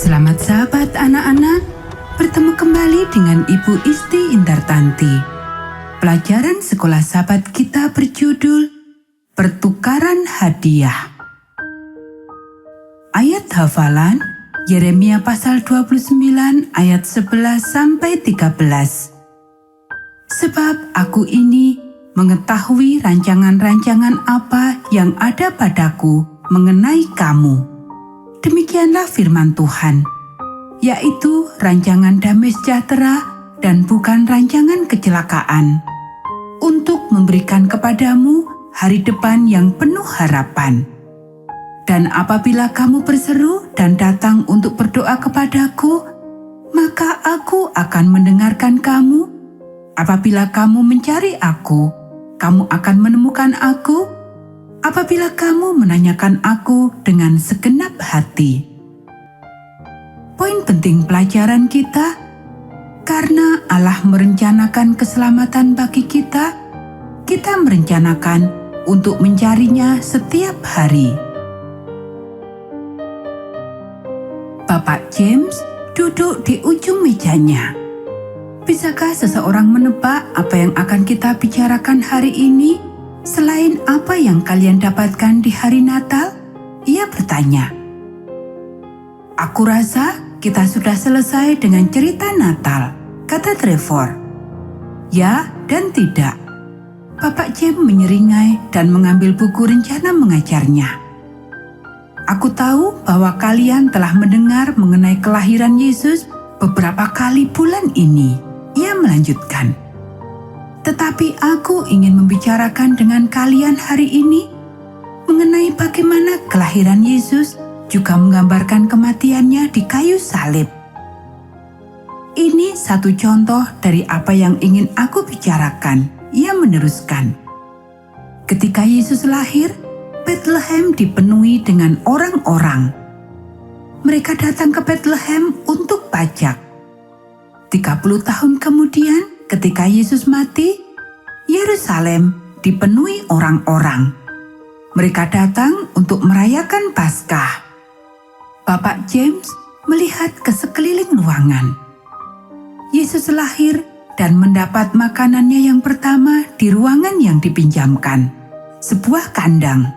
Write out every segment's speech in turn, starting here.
Selamat sahabat anak-anak, bertemu kembali dengan Ibu Isti Indartanti. Pelajaran sekolah sahabat kita berjudul Pertukaran Hadiah. Ayat hafalan Yeremia pasal 29 ayat 11 sampai 13. Sebab aku ini mengetahui rancangan-rancangan apa yang ada padaku mengenai kamu. Demikianlah firman Tuhan, yaitu rancangan damai sejahtera dan bukan rancangan kecelakaan, untuk memberikan kepadamu hari depan yang penuh harapan. Dan apabila kamu berseru dan datang untuk berdoa kepadaku, maka aku akan mendengarkan kamu. Apabila kamu mencari aku, kamu akan menemukan aku. Apabila kamu menanyakan aku dengan segenap hati. Poin penting pelajaran kita, karena Allah merencanakan keselamatan bagi kita merencanakan untuk mencarinya setiap hari. Bapak James duduk di ujung mejanya. Bisakah seseorang menebak apa yang akan kita bicarakan hari ini? Selain apa yang kalian dapatkan di hari Natal, ia bertanya. Aku rasa kita sudah selesai dengan cerita Natal, kata Trevor. Ya dan tidak. Bapak James menyeringai dan mengambil buku rencana mengajarnya. Aku tahu bahwa kalian telah mendengar mengenai kelahiran Yesus beberapa kali bulan ini, ia melanjutkan. Tetapi aku ingin membicarakan dengan kalian hari ini mengenai bagaimana kelahiran Yesus juga menggambarkan kematiannya di kayu salib. Ini satu contoh dari apa yang ingin aku bicarakan, ia meneruskan. Ketika Yesus lahir, Bethlehem dipenuhi dengan orang-orang. Mereka datang ke Bethlehem untuk pajak. 30 tahun kemudian, ketika Yesus mati, Yerusalem dipenuhi orang-orang. Mereka datang untuk merayakan Paskah. Bapak James melihat ke sekeliling ruangan. Yesus lahir dan mendapat makanannya yang pertama di ruangan yang dipinjamkan, sebuah kandang.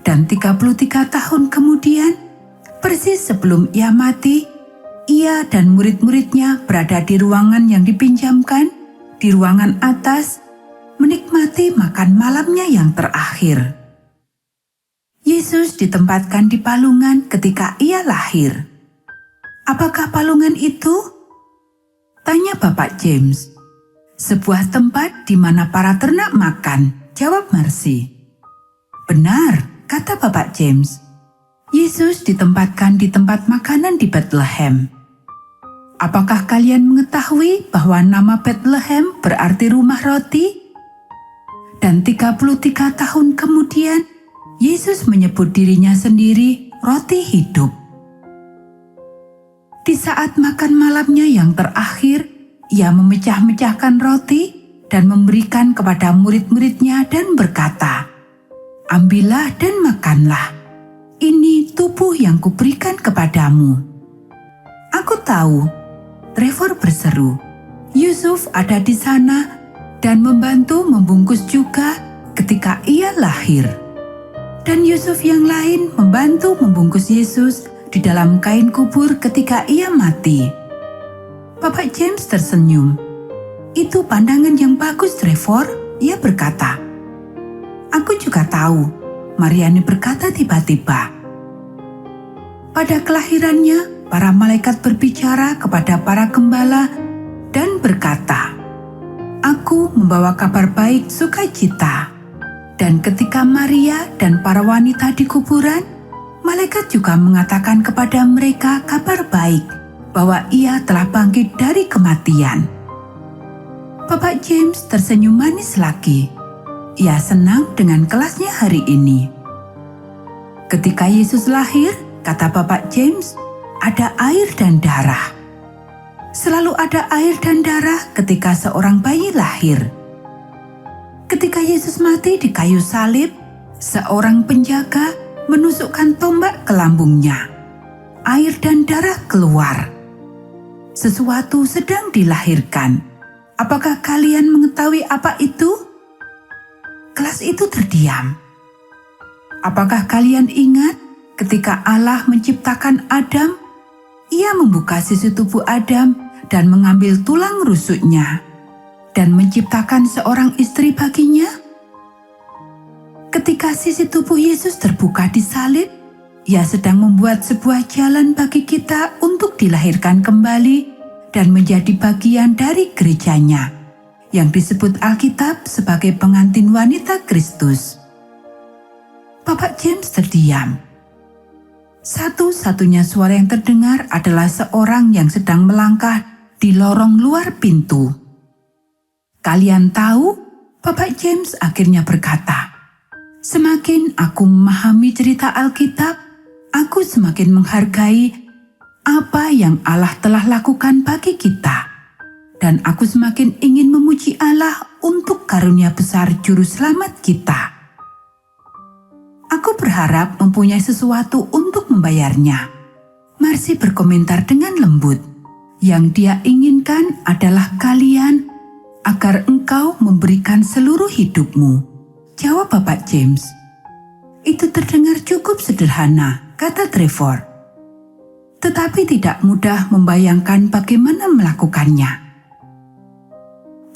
Dan 33 tahun kemudian, persis sebelum ia mati, ia dan murid-muridnya berada di ruangan yang dipinjamkan, di ruangan atas, menikmati makan malamnya yang terakhir. Yesus ditempatkan di palungan ketika ia lahir. Apakah palungan itu? Tanya Bapak James. Sebuah tempat di mana para ternak makan, jawab Marcy. Benar, kata Bapak James. Yesus ditempatkan di tempat makanan di Bethlehem. Apakah kalian mengetahui bahwa nama Bethlehem berarti rumah roti? Dan 33 tahun kemudian, Yesus menyebut dirinya sendiri roti hidup. Di saat makan malamnya yang terakhir, ia memecah-mecahkan roti dan memberikan kepada murid-muridnya dan berkata, "Ambillah dan makanlah. Ini tubuh yang kuberikan kepadamu." Aku tahu, Trevor berseru. Yusuf ada di sana dan membantu membungkus juga ketika ia lahir. Dan Yusuf yang lain membantu membungkus Yesus di dalam kain kubur ketika ia mati. Bapak James tersenyum. Itu pandangan yang bagus, Trevor, ia berkata. Aku juga tahu, Mariani berkata tiba-tiba. Pada kelahirannya, para malaikat berbicara kepada para gembala dan berkata, "Aku membawa kabar baik sukacita." Dan ketika Maria dan para wanita di kuburan, malaikat juga mengatakan kepada mereka kabar baik bahwa ia telah bangkit dari kematian. Bapak James tersenyum manis lagi. Ia senang dengan kelasnya hari ini. Ketika Yesus lahir, kata Bapak James, ada air dan darah. Selalu ada air dan darah ketika seorang bayi lahir. Ketika Yesus mati di kayu salib, seorang penjaga menusukkan tombak ke lambungnya. air dan darah keluar. Sesuatu sedang dilahirkan. Apakah kalian mengetahui apa itu? Kelas itu terdiam. Apakah kalian ingat ketika Allah menciptakan Adam? Ia membuka sisi tubuh Adam dan mengambil tulang rusuknya dan menciptakan seorang istri baginya. Ketika sisi tubuh Yesus terbuka di salib, Ia sedang membuat sebuah jalan bagi kita untuk dilahirkan kembali dan menjadi bagian dari gerejanya, yang disebut Alkitab sebagai pengantin wanita Kristus. Bapak James terdiam. Satu-satunya suara yang terdengar adalah seorang yang sedang melangkah di lorong luar pintu. Kalian tahu, Bapak James akhirnya berkata, "Semakin aku memahami cerita Alkitab, aku semakin menghargai apa yang Allah telah lakukan bagi kita. Dan aku semakin ingin memuji Allah untuk karunia besar Juru Selamat kita. Aku berharap mempunyai sesuatu untuk membayarnya." Marcy berkomentar dengan lembut. Yang dia inginkan adalah kalian agar engkau memberikan seluruh hidupmu. Jawab Bapak James. Itu terdengar cukup sederhana, kata Trevor. Tetapi tidak mudah membayangkan bagaimana melakukannya.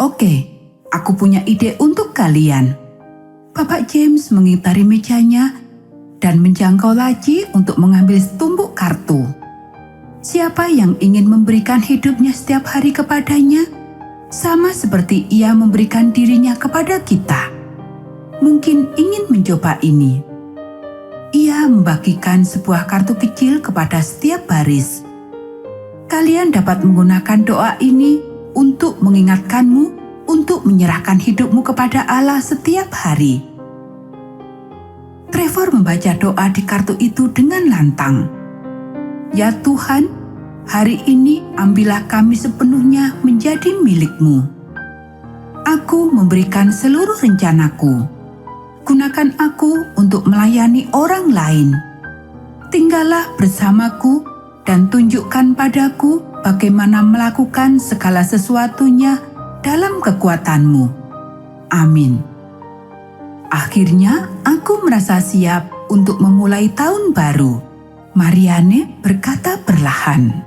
Oke, aku punya ide untuk kalian. Bapak James mengitari mejanya dan menjangkau laci untuk mengambil setumpuk kartu. Siapa yang ingin memberikan hidupnya setiap hari kepadanya, sama seperti ia memberikan dirinya kepada kita. Mungkin ingin mencoba ini. Ia membagikan sebuah kartu kecil kepada setiap baris. Kalian dapat menggunakan doa ini untuk mengingatkanmu untuk menyerahkan hidupmu kepada Allah setiap hari. Trevor membaca doa di kartu itu dengan lantang. Ya Tuhan, hari ini ambillah kami sepenuhnya menjadi milik-Mu. Aku memberikan seluruh rencanaku. Gunakan aku untuk melayani orang lain. Tinggallah bersamaku dan tunjukkan padaku bagaimana melakukan segala sesuatunya dalam kekuatan-Mu. Amin. Akhirnya aku merasa siap untuk memulai tahun baru. Marianne berkata perlahan.